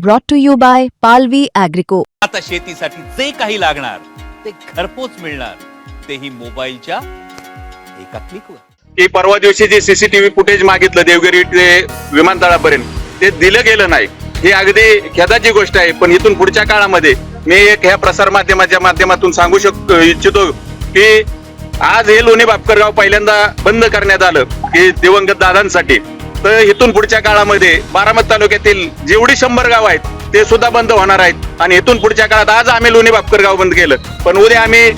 brought to you by Palvi Agrico. आता शेतीसाठी जे काही लागणार ते घरपोच मिळणार, तेही मोबाईलच्या एका क्लिकवर. की परवा दिवशी जे सीसीटीव्ही फुटेज मागितलं देवगिरी ते विमानतळापर्यंत, ते दिलं गेलं नाही. ही अगदी खेदाची गोष्ट आहे. पण इथून पुढच्या काळामध्ये मी एक ह्या प्रसार माध्यमाच्या माध्यमातून सांगू इच्छितो की आज हे लोणी बापकरगाव पहिल्यांदा बंद करण्यात आलं की दिवंगत दादांसाठी. तर इथून पुढच्या काळामध्ये बारामती तालुक्यातील जेवढी 100 गाव आहेत ते सुद्धा बंद होणार आहेत. आणि इथून पुढच्या काळात आज आम्ही लोणी बापकरगाव बंद केलं, पण उद्या आम्ही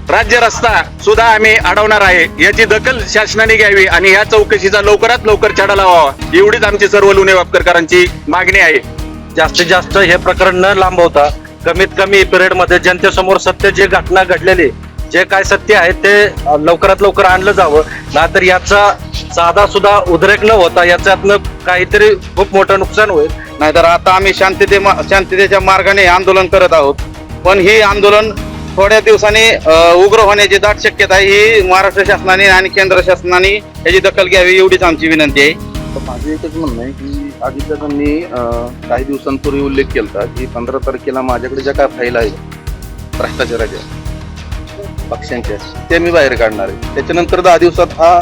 राज्य रस्ता सुद्धा आम्ही अडवणार आहे. याची दखल शासनाने घ्यावी आणि या चौकशीचा लवकरात लवकर छडा लावावा, एवढीच आमची सर्व लोणी बापकरकरांची मागणी आहे. जास्तीत जास्त हे प्रकरण न लांबवता कमीत कमी पिरियड मध्ये जनतेसमोर सत्य जे घटना घडलेली, जे काय सत्य आहे ते लवकरात लवकर आणलं जावं. नाहीतर याचा साधा सुद्धा उद्रेक न होता याच्यातनं काहीतरी खूप मोठं नुकसान होईल. नाहीतर आता आम्ही शांततेच्या मार्गाने आंदोलन करत आहोत, पण ही आंदोलन थोड्या दिवसांनी उग्र होण्याची दाट शक्यता आहे. ही महाराष्ट्र शासनाने आणि केंद्र शासनाने याची दखल घ्यावी, एवढीच आमची विनंती आहे. माझं एकच म्हणणं आहे की अजितदादांनी काही दिवसांपूर्वी उल्लेख केला की 15 तारखेला माझ्याकडे ज्या काय फाईल आहेत भ्रष्टाचाराच्या पक्षांच्या, ते मी बाहेर काढणार आहे. त्याच्यानंतर 10 दिवसात हा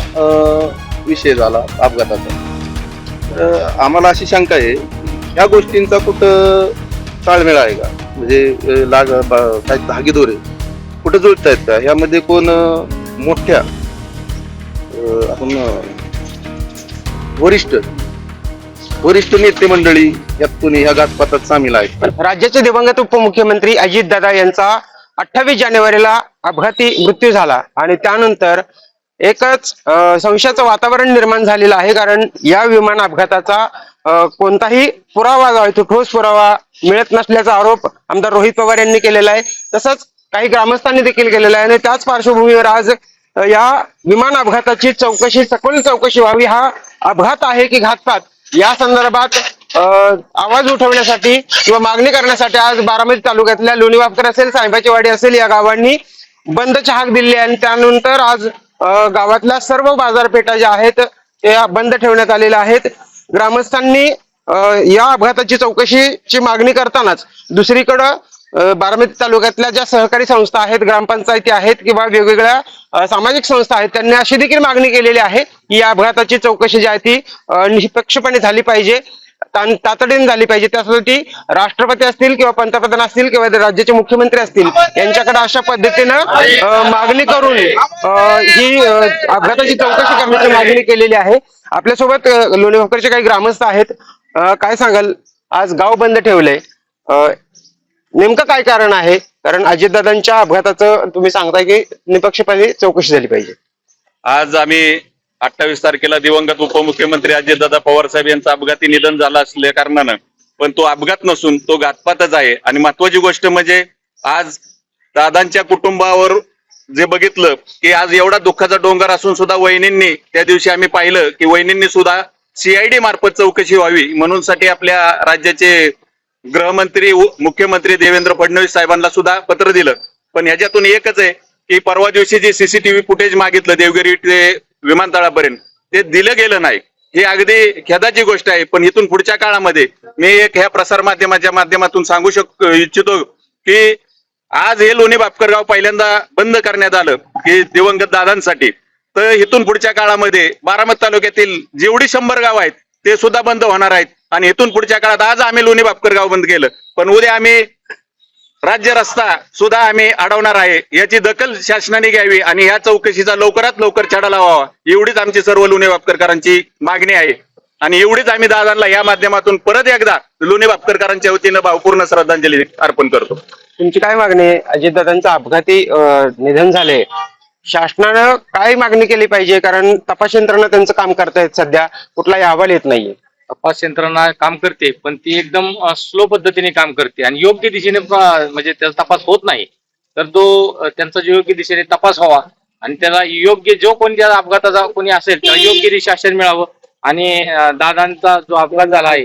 विषय झाला अपघाताचा. तर आम्हाला अशी शंका आहे ह्या गोष्टींचा कुठं ताळमेळ आहे का? म्हणजे काही धागेदोरे कुठं जुळतायत का? ह्यामध्ये कोण मोठ्या आपण वरिष्ठ नेते मंडळी यात कोणी ह्या घातपातात सामील आहेत? राज्याचे दिवंगत उपमुख्यमंत्री अजितदादा यांचा 28 जानेवारीला अपघाती मृत्यू झाला आणि त्यानंतर एकच संशयाचं वातावरण निर्माण झालेलं आहे. कारण या विमान अपघाताचा कोणताही पुरावा जो आहे तो ठोस पुरावा मिळत नसल्याचा आरोप आमदार रोहित पवार यांनी केलेला आहे. तसंच काही ग्रामस्थांनी देखील केलेला आहे. आणि त्याच पार्श्वभूमीवर आज या विमान अपघाताची सखोल चौकशी व्हावी. हा अपघात आहे की घातपात या संदर्भात आवाज उठवण्यासाठी किंवा मागणी करण्यासाठी आज बारामती तालुक्यातल्या लोणी बापकर असेल, सायबाची वाडी असेल या गावांनी बंदची हाक दिली आहे. आणि त्यानंतर आज गावातल्या सर्व बाजारपेठा ज्या आहेत त्या बंद ठेवण्यात आलेल्या आहेत. ग्रामस्थांनी या अपघाताची चौकशीची मागणी करतानाच दुसरीकडं बारामती तालुक्यातल्या ज्या सहकारी संस्था आहेत, ग्रामपंचायती आहेत किंवा वेगवेगळ्या सामाजिक संस्था आहेत, त्यांनी अशी देखील मागणी केलेली आहे की या अपघाताची चौकशी जी आहे ती निष्पक्षपणे झाली पाहिजे, तातडीने झाली पाहिजे. त्यासाठी राष्ट्रपती असतील किंवा पंतप्रधान असतील किंवा राज्याचे मुख्यमंत्री असतील यांच्याकडे अशा पद्धतीनं मागणी करून ही अपघाताची चौकशी करण्याची मागणी केलेली आहे. आपल्यासोबत लोणी बापकरचे काही ग्रामस्थ आहेत. काय सांगाल, आज गाव बंद ठेवलंय, नेमकं काय कारण आहे? कारण अजितदादांच्या अपघाताचं तुम्ही सांगताय की निष्पक्षपणे चौकशी झाली पाहिजे. आज आम्ही 28 तारखेला दिवंगत उपमुख्यमंत्री अजितदादा पवार साहेब यांचं अपघाती निधन झालं असल्या कारणानं, पण तो अपघात नसून तो घातपातच आहे. आणि महत्वाची गोष्ट म्हणजे आज दादांच्या कुटुंबावर जे बघितलं की आज एवढा दुःखाचा डोंगर असून सुद्धा वहिनींनी त्या दिवशी आम्ही पाहिलं की वहिनींनी सुद्धा CID मार्फत चौकशी व्हावी म्हणून साठी आपल्या राज्याचे गृहमंत्री मुख्यमंत्री देवेंद्र फडणवीस साहेबांना सुद्धा पत्र दिलं. पण ह्याच्यातून एकच आहे की परवा दिवशी जे सीसीटीव्ही फुटेज मागितलं देवगिरी ते विमानतळापर्यंत, ते दिलं गेलं नाही. ही अगदी खेदाची गोष्ट आहे. पण इथून पुढच्या काळामध्ये मी एक ह्या प्रसार माध्यमाच्या माध्यमातून सांगू इच्छितो की आज हे लोणी बापकरगाव पहिल्यांदा बंद करण्यात आलं की दिवंगत दादांसाठी. तर इथून पुढच्या काळामध्ये बारामती तालुक्यातील जेवढी 100 गाव आहेत ते सुद्धा बंद होणार आहेत. आणि इथून पुढच्या काळात आज आम्ही लोणी बापकरगाव बंद केलं, पण उद्या आम्ही राज्य रस्ता सुद्धा आम्ही अडवणार आहे. याची दखल शासनाने घ्यावी आणि या चौकशीचा लवकरात लवकर छडा लावावा, एवढीच आमची सर्व लोणी बापकरकरांची मागणी आहे. आणि एवढीच आम्ही दादांना या माध्यमातून परत एकदा लोणी बापकरकरांच्या वतीनं भावपूर्ण श्रद्धांजली अर्पण करतो. तुमची काय मागणी आहे? अजितदादांचं अपघाती निधन झाले, शासनानं काय मागणी केली पाहिजे? कारण तपास यंत्रणा त्यांचं काम करतायत, सध्या कुठलाही अहवाल येत नाहीये. तपास यंत्रणा काम करते, पण ती एकदम स्लो पद्धतीने काम करते आणि योग्य दिशेने म्हणजे त्याचा तपास होत नाही. तर तो त्यांचा जो योग्य दिशेने तपास व्हावा आणि त्याला योग्य जो कोणत्या अपघाताचा कोणी असेल त्याला योग्य शासन मिळावं. आणि दादांचा जो अपघात झाला आहे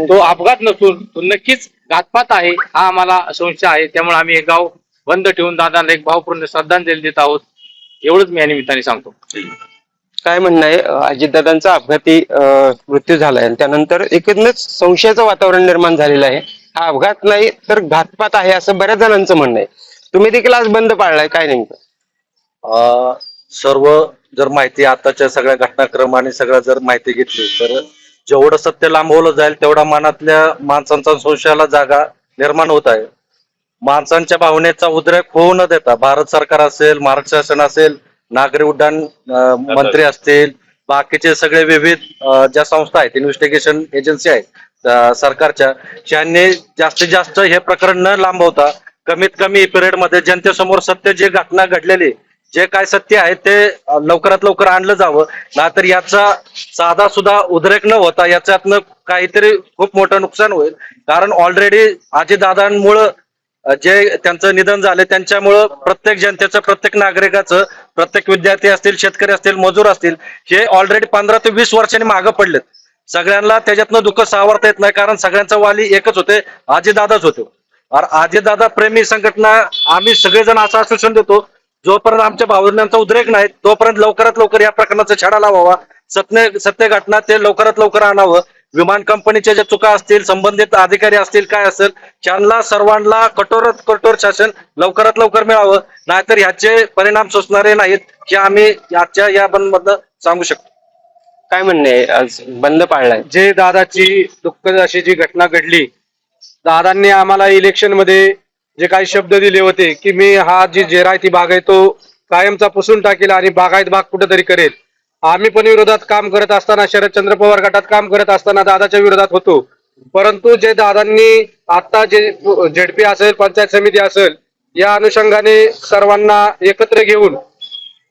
तो अपघात नसून तो नक्कीच घातपात आहे हा आम्हाला संशय आहे. त्यामुळे आम्ही हे गाव बंद ठेवून दादांना एक भावपूर्ण श्रद्धांजली देत आहोत. एवढंच मी या निमित्ताने सांगतो. काय म्हणणं आहे अजितदादांचा अपघाती मृत्यू झालाय आणि त्यानंतर एकूणच संशयाचं वातावरण निर्माण झालेलं आहे. हा अपघात नाही तर घातपात आहे असं बऱ्याच जणांचं म्हणणं आहे. तुम्ही देखील आज बंद पाळलाय, काय नेमकं? सर्व जर माहिती आताच्या सगळ्या घटनाक्रम आणि सगळ्या जर माहिती घेतली तर जेवढं सत्य लांबवलं जाईल तेवढा मनातल्या माणसांचा संशयाला जागा निर्माण होत आहे. माणसांच्या भावनेचा उद्रेक होऊ न देता भारत सरकार असेल, महाराष्ट्र शासन असेल, नागरी उड्डाण मंत्री असतील, बाकीचे सगळे विविध ज्या संस्था आहेत, इन्व्हेस्टिगेशन एजन्सी आहेत सरकारच्या, यांनी जास्तीत जास्त हे प्रकरण न लांबवता कमीत कमी पिरियड मध्ये जनतेसमोर सत्य जे घटना घडलेली, जे काय सत्य आहे ते लवकरात लवकर आणलं जावं. नाहीतर याचा साधा सुद्धा उद्रेक न होता याच्यातनं काहीतरी खूप मोठं नुकसान होईल. कारण ऑलरेडी अजितदादांमुळं जे त्यांचं निधन झाले त्यांच्यामुळं प्रत्येक जनतेचं, प्रत्येक नागरिकाचं, प्रत्येक विद्यार्थी असतील, शेतकरी असतील, मजूर असतील, हे ऑलरेडी 15 ते 20 वर्षांनी मागं पडलेत. सगळ्यांना त्याच्यातनं दुःख सावरता येत नाही कारण सगळ्यांचा वाली एकच होते, अजितदादाच होते. अजितदादा प्रेमी संघटना आम्ही सगळेजण असं आश्वासन देतो, जोपर्यंत आमच्या भावनांचा उद्रेक नाही तोपर्यंत लवकरात लवकर या प्रकरणाचा छडा लावावा. सत्य घटना ते लवकरात लवकर आणावं. विमान कंपनीच्या ज्या चुका असतील, संबंधित अधिकारी असतील, काय असेल, त्यांना सर्वांना कठोरात कठोर शासन लवकरात लवकर मिळावं. नाहीतर ह्याचे परिणाम सोसणारे नाहीत हे आम्ही आजच्या या बंद मधनं सांगू शकतो. काय म्हणणं आहे आज बंद पाळलाय? जे दादाची दुःखद अशी जी घटना घडली, दादांनी आम्हाला इलेक्शन मध्ये जे काही शब्द दिले होते की मी हा जी जेरायती बाग आहे तो कायमचा पुसून टाकेल आणि बागायत बाग कुठेतरी करेल. आम्ही पण विरोधात काम करत असताना, शरदचंद्र पवार गटात काम करत असताना दादाच्या विरोधात होतो. परंतु जे दादांनी आता जे झेडपी असेल, पंचायत समिती असेल, या अनुषंगाने सर्वांना एकत्र घेऊन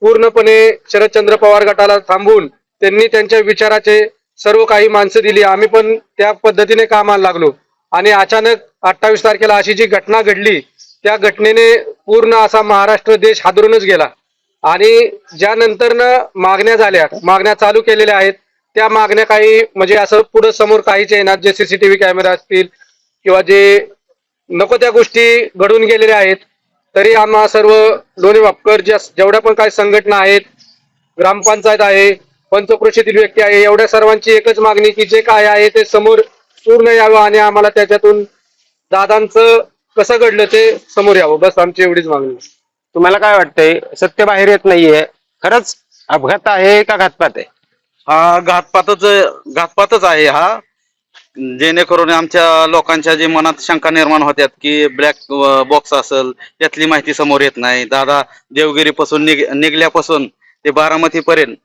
पूर्णपणे शरदचंद्र पवार गटाला थांबवून त्यांनी त्यांच्या विचाराचे सर्व काही माणसं दिली. आम्ही पण त्या पद्धतीने कामाला लागलो आणि अचानक 28 तारखेला अशी जी घटना घडली, त्या घटनेने पूर्ण असा महाराष्ट्र देश हादरूनच गेला. आणि ज्या नंतरनं मागण्या चालू केलेल्या आहेत, त्या मागण्या काही म्हणजे असं पुढे समोर काहीच येणार, जे सीसीटीव्ही कॅमेरा असतील किंवा जे नको त्या गोष्टी घडून गेलेल्या आहेत, तरी आम्हा सर्व लोणी वापकर जेवढ्या पण काही संघटना आहेत, ग्रामपंचायत आहे, पंचक्रोशीतील व्यक्ती आहे, एवढ्या सर्वांची एकच मागणी की जे काय आहे ते समोर पूर्ण यावं आणि आम्हाला त्याच्यातून दादांचं कसं घडलं ते समोर यावं, बस आमची एवढीच मागणी. तुम्हाला काय वाटतंय? सत्य बाहेर येत नाहीये, खरंच अपघात आहे का घातपात आहे? हा घातपातच आहे हा. जेणेकरून आमच्या लोकांच्या जे मनात शंका निर्माण होत्यात की ब्लॅक बॉक्स असेल, त्यातली माहिती समोर येत नाही. दादा देवगिरीपासून निघल्यापासून ते बारामती पर्यंत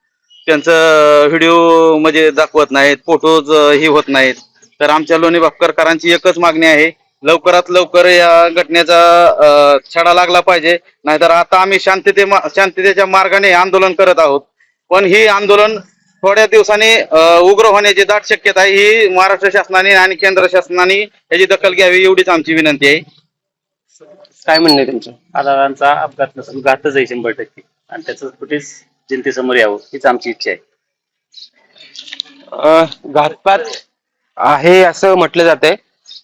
त्यांचं व्हिडिओ म्हणजे दाखवत नाहीत, फोटोज ही होत नाहीत. तर आमच्या लोणी भापकरकरांची एकच मागणी आहे, लवकरात लवकर या घटनेचा छडा लागला पाहिजे. नाहीतर आता आम्ही शांततेच्या मार्गाने आंदोलन करत आहोत, पण ही आंदोलन थोड्या दिवसांनी उग्र होण्याची दाट शक्यता आहे. ही महाराष्ट्र शासनाने आणि केंद्र शासनाने याची दखल घ्यावी एवढीच आमची विनंती आहे. काय म्हणणं आहे तुमचं? दादांचा अपघात नसून घातच आहे 100% आणि त्याचं फुटेज जनतेसमोर यावं हीच आमची इच्छा आहे. घातपात आहे असं म्हटलं जातंय,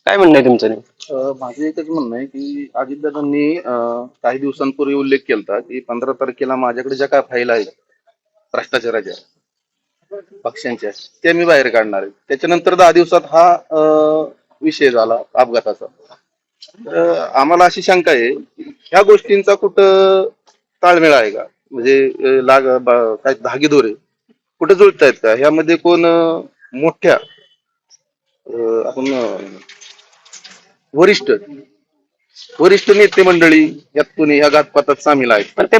काय म्हणणं आहे तुमचं? माझं एकच म्हणणं आहे की अजितदादांनी काही दिवसांपूर्वी उल्लेख केला की 15 तारखेला माझ्याकडे ज्या काय फाईल आहेत भ्रष्टाचाराच्या पक्षांच्या, ते मी बाहेर काढणार आहे. त्याच्यानंतर 10 दिवसात हा विषय झाला अपघाताचा. आम्हाला अशी शंका आहे ह्या गोष्टींचा कुठं ताळमेळ आहे का? म्हणजे काय धागेदोरे कुठे जुळतायत का? ह्यामध्ये कोण मोठ्या आपण वरिष्ठ नेते मंडळी यात कोणी ह्या घातपातात सामील आहेत? पण ते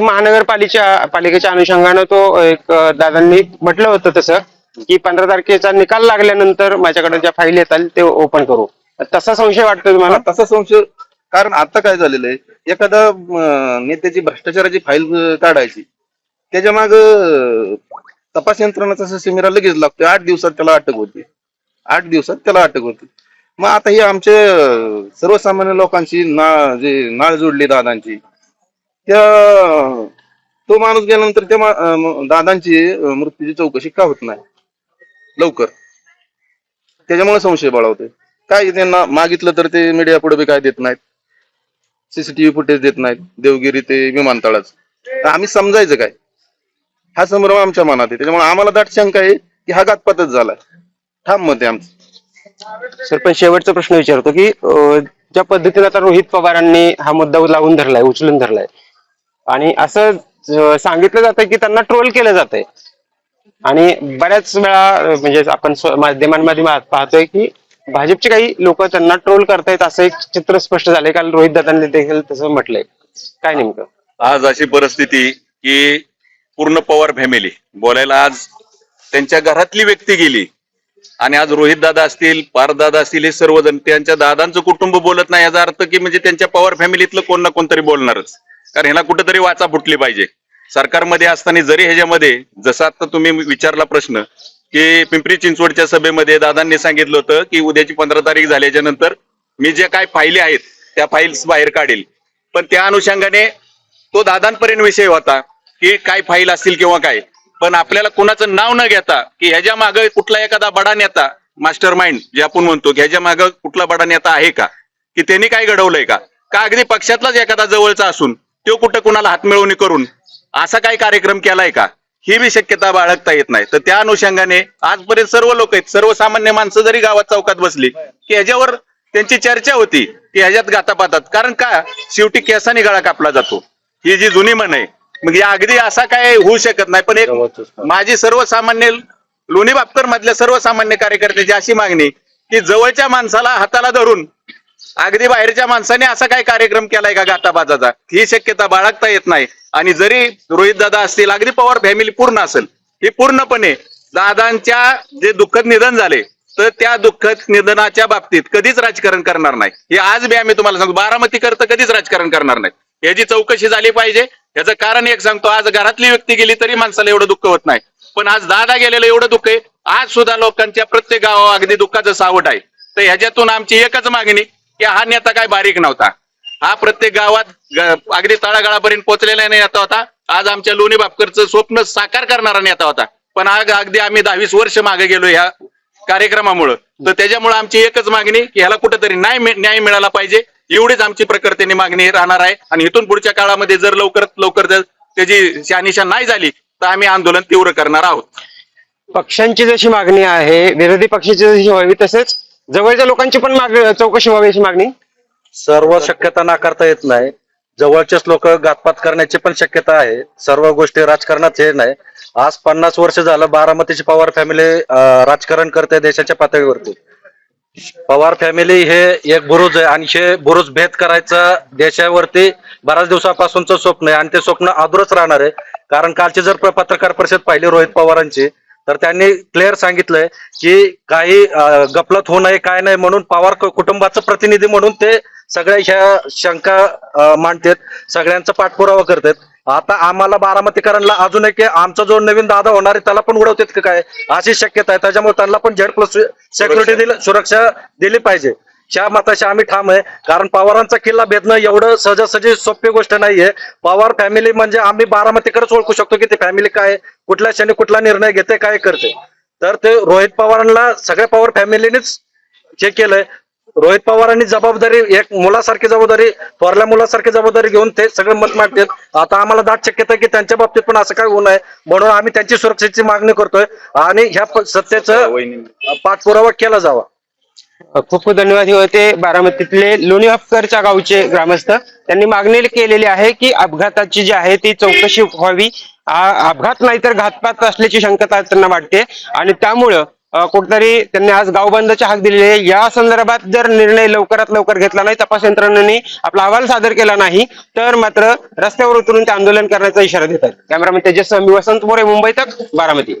पालिकेच्या अनुषंगानं तो एक दादांनी म्हटलं होतं तसं की 15 तारखेचा निकाल लागल्यानंतर माझ्याकडे ज्या फाईल येतात ते ओपन करू. तसा संशय वाटतो तुम्हाला? तसा संशय, कारण आता काय झालेलं आहे, एखादा नेत्याची भ्रष्टाचाराची फाईल काढायची, त्याच्या माग तपास यंत्रणाचा समिरा लगेच लागतोय. 8 दिवसात त्याला अटक होती. मग आता ही आमच्या सर्वसामान्य लोकांची जे नाळ जोडली दादांची, तो माणूस गेल्यानंतर त्या दादांची मृत्यूची चौकशी का होत नाही लवकर? त्याच्यामुळे संशय बळावतोय. काय त्यांना मागितलं तर ते मीडिया पुढे बी काय देत नाहीत, सीसीटीव्ही फुटेज देत नाहीत देवगिरी ते विमानतळाचं. आम्ही समजायचं काय? हा संभ्रम आमच्या मनात आहे. त्याच्यामुळे आम्हाला दाट शंका आहे की हा घातपातच झालाय. ठाम मत आहे आमचं. सर पण शेवटचा प्रश्न विचारतो की ज्या पद्धतीने आता रोहित पवारांनी हा मुद्दा लावून धरलाय, उचलून धरलाय आणि असं सांगितलं जातंय की त्यांना ट्रोल केलं जातंय आणि बऱ्याच वेळा म्हणजे आपण माध्यमांमध्ये पाहतोय की भाजपचे काही लोक त्यांना ट्रोल करतायत, असं एक चित्र स्पष्ट झालंय. काल रोहित दादांनी देखील तसं म्हटलंय. काय नेमकं आज अशी परिस्थिती की पूर्ण पवार फॅमिली बोलायला आज त्यांच्या घरातली व्यक्ती गेली आणि आज रोहित दादा असतील, पारदादा असतील, हे सर्वजण त्यांच्या दादांचं कुटुंब बोलत नाही याचा अर्थ की म्हणजे त्यांच्या पवार फॅमिलीतलं कोण ना कोणतरी बोलणारच. कारण ह्याला कुठेतरी वाचा फुटली पाहिजे. सरकारमध्ये असताना जरी ह्याच्यामध्ये जसं आता तुम्ही विचारला प्रश्न की पिंपरी चिंचवडच्या सभेमध्ये दादांनी सांगितलं होतं की उद्याची 15 तारीख झाल्याच्या नंतर मी जे काय फायली आहेत त्या फाईल्स बाहेर काढेल. पण त्या अनुषंगाने तो दादांपर्यंत विषय होता की काय फाईल असतील किंवा काय, पण आपल्याला कुणाचं नाव न घेता की ह्याच्या मागे कुठला एखादा बडा नेता, मास्टर माइंड जे आपण म्हणतो की ह्याच्या मागे कुठला बडा नेता आहे का, की त्यांनी काय घडवलंय का अगदी पक्षातलाच एखादा जवळचा असून तो कुठं कुणाला हातमिळवणी करून असा काही कार्यक्रम केलाय का, ही बी शक्यता बाळगता येत नाही. तर त्या अनुषंगाने आजपर्यंत सर्व लोक आहेत, सर्वसामान्य माणसं जरी गावात चौकात बसली की ह्याच्यावर त्यांची चर्चा होती की ह्याच्यात गातापातात. कारण का शेवटी केसाने गळा कापला जातो, ही जी जुनी म्हण आहे. मग या अगदी असा काय होऊ शकत नाही. पण एक माझी सर्वसामान्य लोणी बापकर मधल्या सर्वसामान्य कार्यकर्त्याची अशी मागणी की जवळच्या माणसाला हाताला धरून अगदी बाहेरच्या माणसाने असा काय कार्यक्रम केलाय का गाताबाजाचा, ही शक्यता बाळगता येत नाही. आणि जरी रोहित दादा असतील, अगदी पवार फॅमिली पूर्ण असेल, ही पूर्णपणे दादांच्या जे दुःखद निधन झाले तर त्या दुःखद निधनाच्या बाबतीत कधीच राजकारण करणार नाही. हे आज बी आम्ही तुम्हाला सांगतो, बारामती करता कधीच राजकारण करणार नाही. याची चौकशी झाली पाहिजे. याचं कारण एक सांगतो, आज घरातली व्यक्ती गेली तरी माणसाला एवढं दुःख होत नाही, पण आज दादा गेलेलं एवढं दुःख आहे. आज सुद्धा लोकांच्या प्रत्येक गावावर अगदी दुःखाचं सावट आहे. तर ह्याच्यातून आमची एकच मागणी की हा नेता काय बारीक नव्हता, हा प्रत्येक गावात अगदी तळागाळापर्यंत पोहोचलेला नेता होता. आज आमच्या लोणी बापकरचं स्वप्न साकार करणारा नेता होता. पण आज अगदी आम्ही 10-20 वर्ष मागे गेलो ह्या कार्यक्रमामुळं. तर त्याच्यामुळे आमची एकच मागणी की ह्याला कुठेतरी न्याय मिळाला पाहिजे, एवढीच आमची प्रकर्तेने मागणी राहणार आहे. आणि इथून पुढच्या काळामध्ये जर लवकरात लवकर जर त्याची शहानिशा नाही झाली तर आम्ही आंदोलन तीव्र करणार आहोत. पक्षांची जशी मागणी आहे, विरोधी पक्षाची जशी व्हावी, तसेच जवळच्या लोकांची पण चौकशी व्हावी अशी मागणी. सर्व शक्यता नाकारता येत नाही. जवळचेच लोक घातपात करण्याची पण शक्यता आहे. सर्व गोष्टी राजकारणात हे नाही. आज 50 वर्ष झालं बारामतीची पवार फॅमिली राजकारण करते देशाच्या पातळीवरती. पवार फॅमिली हे एक बुरुज आहे आणि हे बुरुज भेद करायचं देशावरती बऱ्याच दिवसापासूनचं स्वप्न आहे आणि ते स्वप्न अधुरच राहणार आहे. कारण कालची जर पत्रकार परिषद पाहिली रोहित पवारांची, तर त्यांनी क्लिअर सांगितलंय की काही गफलत होऊ नये, काय नाही म्हणून पवार कुटुंबाचं प्रतिनिधी म्हणून ते सगळ्या ह्या शंका मांडतात, सगळ्यांचा पाठपुरावा करतात. आता आम्हाला बारामतीकरांना अजून एक आमचा जो नवीन दादा होणार आहे त्याला पण उडवतात का काय अशी शक्यता आहे. त्याच्यामुळे त्यांना पण Z+ सिक्युरिटी सुरक्षा दिली पाहिजे. ह्या मताशी आम्ही ठाम आहे. कारण पवारांचा किल्ला भेदणं एवढं सहजासहजी सोपी गोष्ट नाहीये. पवार फॅमिली म्हणजे आम्ही बारामतीकरच ओळखू शकतो की ती फॅमिली काय, कुठल्या क्षणी कुठला निर्णय घेते, काय करते. तर ते रोहित पवारांना सगळ्या पवार फॅमिलीनेच हे केलंय. रोहित पवारांनी जबाबदारी, एक मुलासारखी जबाबदारी, थोरल्या मुलासारखी जबाबदारी घेऊन ते सगळं मत मागतात. आता आम्हाला दाट शक्यता की त्यांच्या बाबतीत पण असं काय होऊ नये म्हणून आम्ही त्यांची सुरक्षेची मागणी करतोय आणि ह्या सत्तेचं पाठपुरावा केला जावा. खूप खूप धन्यवाद. हे होते बारामतीतले लोणी बापकरच्या गावचे ग्रामस्थ. त्यांनी मागणी केलेली आहे की अपघाताची जी आहे ती चौकशी व्हावी. अपघात नाही तर घातपात असल्याची शंका त्यांना वाटते आणि त्यामुळं कुठेतरी त्यांनी आज गाव बंदची हाक दिलेली आहे. या संदर्भात जर निर्णय लवकरात लवकर घेतला नाही, तपास यंत्रणांनी आपला अहवाल सादर केला नाही, तर मात्र रस्त्यावर उतरून ते आंदोलन करण्याचा इशारा देत आहेत. कॅमेरामॅन तेजस मी वसंत मोरे, मुंबई तक, बारामती.